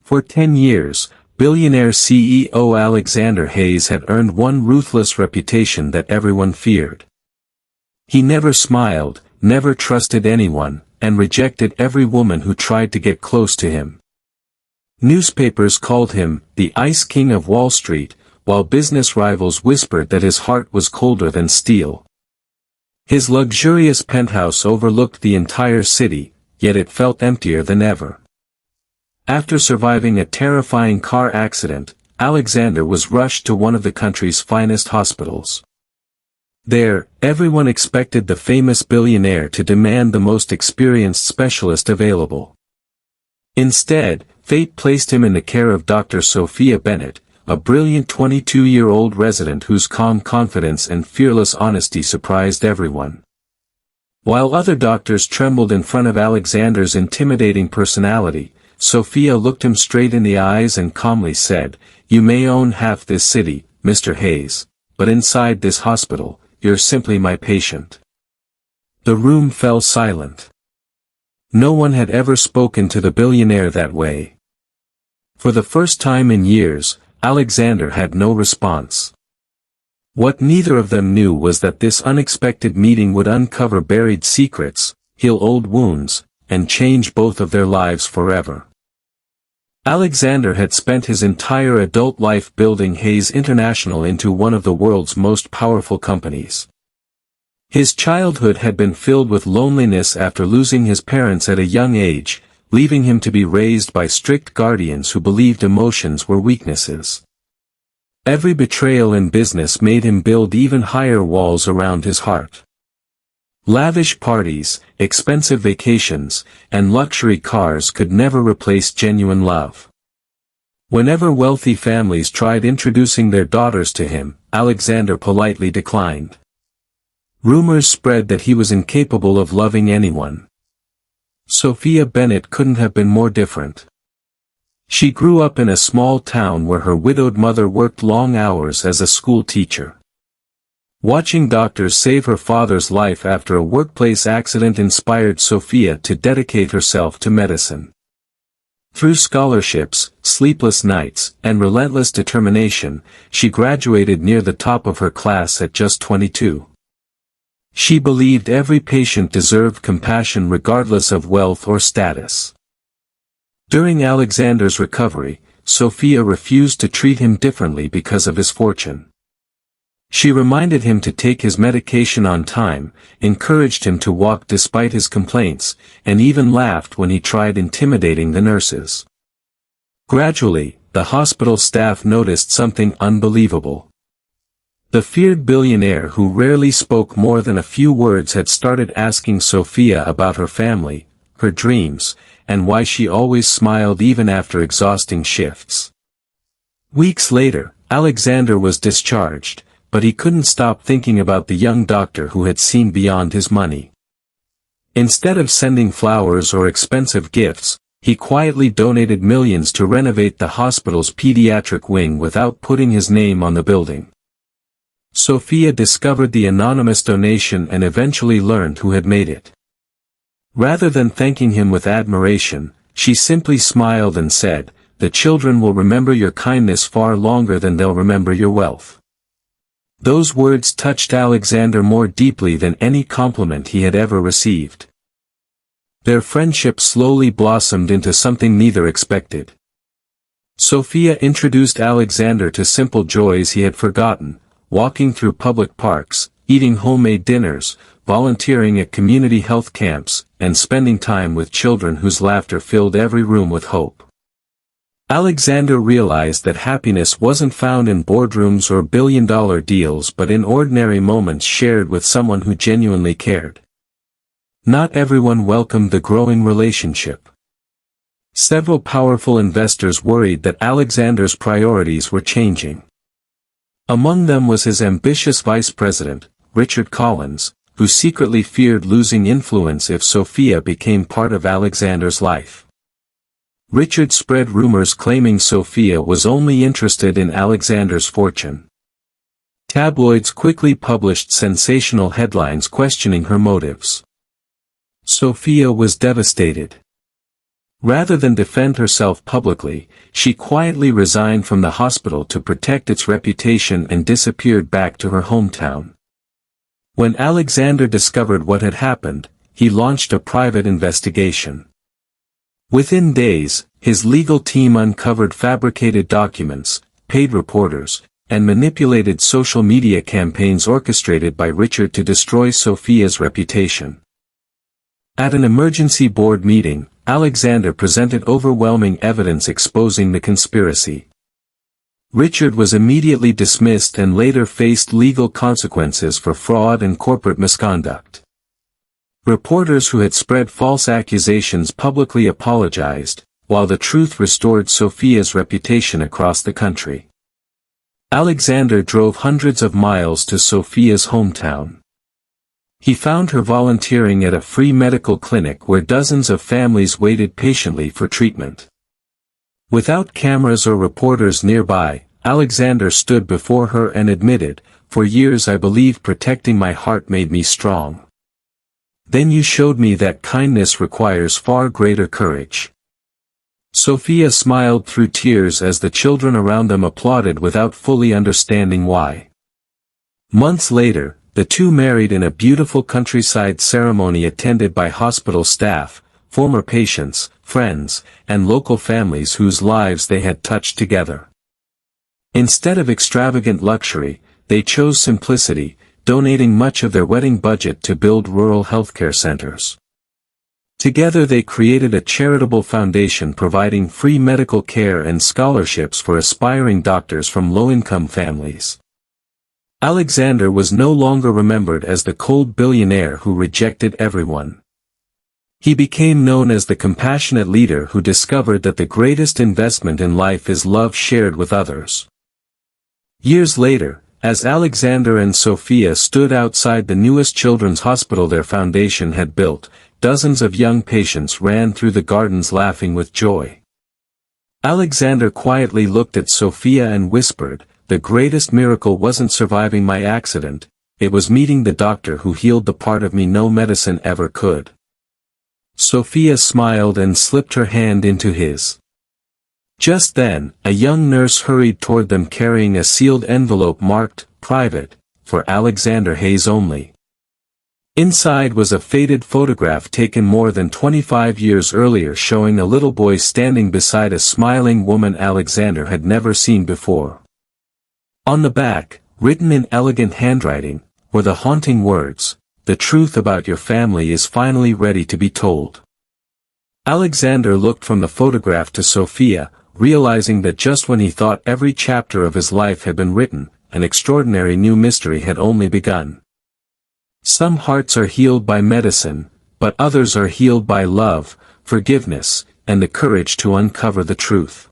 For 10 years, billionaire CEO Alexander Hayes had earned one ruthless reputation that everyone feared. He never smiled, never trusted anyone, and rejected every woman who tried to get close to him. Newspapers called him the Ice King of Wall Street, while business rivals whispered that his heart was colder than steel. His luxurious penthouse overlooked the entire city, yet it felt emptier than ever. After surviving a terrifying car accident, Alexander was rushed to one of the country's finest hospitals. There, everyone expected the famous billionaire to demand the most experienced specialist available. Instead, fate placed him in the care of Dr. Sophia Bennett, a brilliant 22-year-old resident whose calm confidence and fearless honesty surprised everyone. While other doctors trembled in front of Alexander's intimidating personality, Sophia looked him straight in the eyes and calmly said, "You may own half this city, Mr. Hayes, but inside this hospital, you're simply my patient." The room fell silent. No one had ever spoken to the billionaire that way. For the first time in years, Alexander had no response. What neither of them knew was that this unexpected meeting would uncover buried secrets, heal old wounds, and change both of their lives forever. Alexander had spent his entire adult life building Hayes International into one of the world's most powerful companies. His childhood had been filled with loneliness after losing his parents at a young age, leaving him to be raised by strict guardians who believed emotions were weaknesses. Every betrayal in business made him build even higher walls around his heart. Lavish parties, expensive vacations, and luxury cars could never replace genuine love. Whenever wealthy families tried introducing their daughters to him, Alexander politely declined. Rumors spread that he was incapable of loving anyone. Sophia Bennett couldn't have been more different. She grew up in a small town where her widowed mother worked long hours as a school teacher. Watching doctors save her father's life after a workplace accident inspired Sophia to dedicate herself to medicine. Through scholarships, sleepless nights, and relentless determination, she graduated near the top of her class at just 22. She believed every patient deserved compassion regardless of wealth or status. During Alexander's recovery, Sophia refused to treat him differently because of his fortune. She reminded him to take his medication on time, encouraged him to walk despite his complaints, and even laughed when he tried intimidating the nurses. Gradually, the hospital staff noticed something unbelievable. The feared billionaire who rarely spoke more than a few words had started asking Sophia about her family, her dreams, and why she always smiled even after exhausting shifts. Weeks later, Alexander was discharged, but he couldn't stop thinking about the young doctor who had seen beyond his money. Instead of sending flowers or expensive gifts, he quietly donated millions to renovate the hospital's pediatric wing without putting his name on the building. Sophia discovered the anonymous donation and eventually learned who had made it. Rather than thanking him with admiration, she simply smiled and said, "The children will remember your kindness far longer than they'll remember your wealth." Those words touched Alexander more deeply than any compliment he had ever received. Their friendship slowly blossomed into something neither expected. Sophia introduced Alexander to simple joys he had forgotten, walking through public parks, eating homemade dinners, volunteering at community health camps, and spending time with children whose laughter filled every room with hope. Alexander realized that happiness wasn't found in boardrooms or billion-dollar deals but in ordinary moments shared with someone who genuinely cared. Not everyone welcomed the growing relationship. Several powerful investors worried that Alexander's priorities were changing. Among them was his ambitious vice president, Richard Collins, who secretly feared losing influence if Sophia became part of Alexander's life. Richard spread rumors claiming Sophia was only interested in Alexander's fortune. Tabloids quickly published sensational headlines questioning her motives. Sophia was devastated. Rather than defend herself publicly, she quietly resigned from the hospital to protect its reputation and disappeared back to her hometown. When Alexander discovered what had happened, he launched a private investigation. Within days, his legal team uncovered fabricated documents, paid reporters, and manipulated social media campaigns orchestrated by Richard to destroy Sophia's reputation. At an emergency board meeting, Alexander presented overwhelming evidence exposing the conspiracy. Richard was immediately dismissed and later faced legal consequences for fraud and corporate misconduct. Reporters who had spread false accusations publicly apologized, while the truth restored Sophia's reputation across the country. Alexander drove hundreds of miles to Sophia's hometown. He found her volunteering at a free medical clinic where dozens of families waited patiently for treatment. Without cameras or reporters nearby, Alexander stood before her and admitted, "For years I believed protecting my heart made me strong. Then you showed me that kindness requires far greater courage." Sophia smiled through tears as the children around them applauded without fully understanding why. Months later, the two married in a beautiful countryside ceremony attended by hospital staff, former patients, friends, and local families whose lives they had touched together. Instead of extravagant luxury, they chose simplicity, donating much of their wedding budget to build rural healthcare centers. Together they created a charitable foundation providing free medical care and scholarships for aspiring doctors from low-income families. Alexander was no longer remembered as the cold billionaire who rejected everyone. He became known as the compassionate leader who discovered that the greatest investment in life is love shared with others. Years later, as Alexander and Sophia stood outside the newest children's hospital their foundation had built, dozens of young patients ran through the gardens laughing with joy. Alexander quietly looked at Sophia and whispered, "The greatest miracle wasn't surviving my accident, it was meeting the doctor who healed the part of me no medicine ever could." Sophia smiled and slipped her hand into his. Just then, a young nurse hurried toward them carrying a sealed envelope marked, "Private, for Alexander Hayes only." Inside was a faded photograph taken more than 25 years earlier showing a little boy standing beside a smiling woman Alexander had never seen before. On the back, written in elegant handwriting, were the haunting words, "The truth about your family is finally ready to be told." Alexander looked from the photograph to Sophia, realizing that just when he thought every chapter of his life had been written, an extraordinary new mystery had only begun. Some hearts are healed by medicine, but others are healed by love, forgiveness, and the courage to uncover the truth.